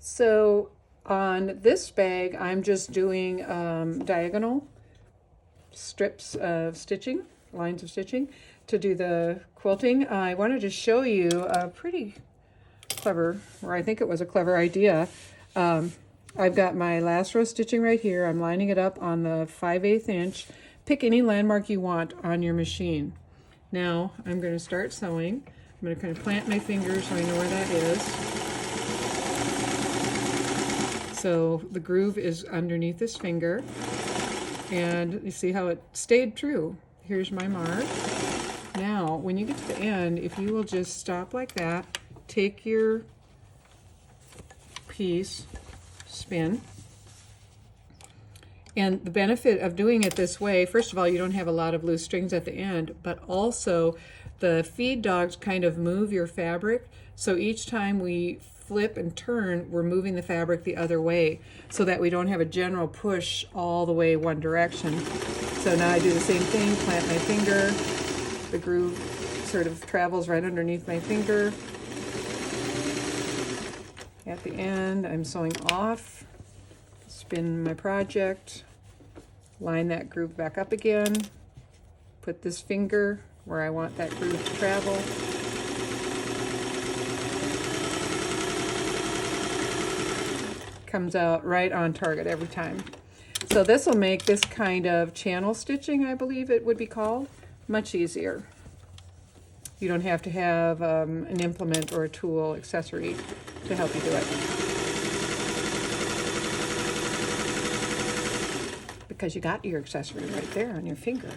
So on this bag, I'm just doing diagonal strips of stitching, lines of stitching to do the quilting. I wanted to show you a pretty clever, or I think it was a clever idea. I've got my last row stitching right here. I'm lining it up on the 5/8 inch. Pick any landmark you want on your machine. Now I'm going to start sewing. I'm going to kind of plant my finger so I know where that is. So the groove is underneath this finger, and you see how it stayed true. Here's my mark. Now when you get to the end, if you will just stop like that, take your piece, spin. And the benefit of doing it this way, first of all, you don't have a lot of loose strings at the end, but also the feed dogs kind of move your fabric. So each time we flip and turn, we're moving the fabric the other way so that we don't have a general push all the way one direction. So now I do the same thing, plant my finger, the groove sort of travels right underneath my finger. At the end, I'm sewing off, spin my project, line that groove back up again, put this finger where I want that groove to travel. Comes out right on target every time. So this will make this kind of channel stitching, I believe it would be called, much easier. You don't have to have an implement or a tool accessory to help you do it, because you got your accessory right there on your finger.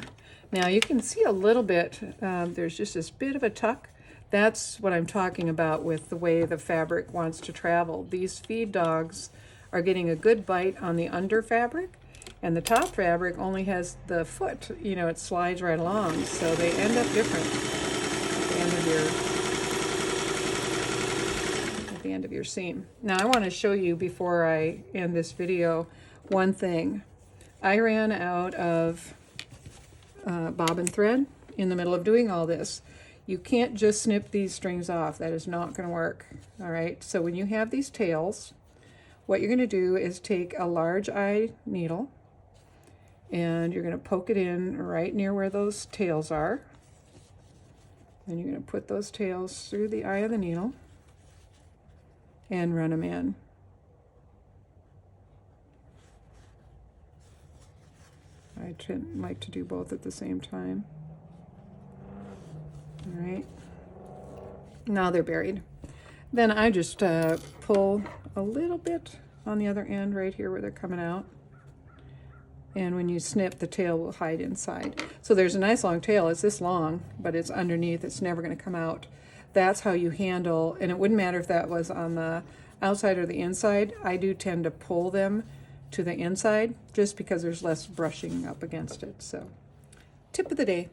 Now you can see a little bit, there's just this bit of a tuck. That's what I'm talking about with the way the fabric wants to travel. These feed dogs are getting a good bite on the under fabric, and the top fabric only has the foot, you know, it slides right along, so they end up different at the end of your seam. Now I want to show you, before I end this video, one thing. I ran out of bobbin thread in the middle of doing all this. You can't just snip these strings off. That is not going to work. All right, so when you have these tails, what you're going to do is take a large eye needle and you're going to poke it in right near where those tails are. And you're going to put those tails through the eye of the needle and run them in. I like to do both at the same time. All right. Now they're buried. Then I just pull a little bit on the other end right here where they're coming out. And when you snip, the tail will hide inside. So there's a nice long tail. It's this long, but it's underneath. It's never going to come out. That's how you handle, and it wouldn't matter if that was on the outside or the inside. I do tend to pull them to the inside just because there's less brushing up against it. So, tip of the day.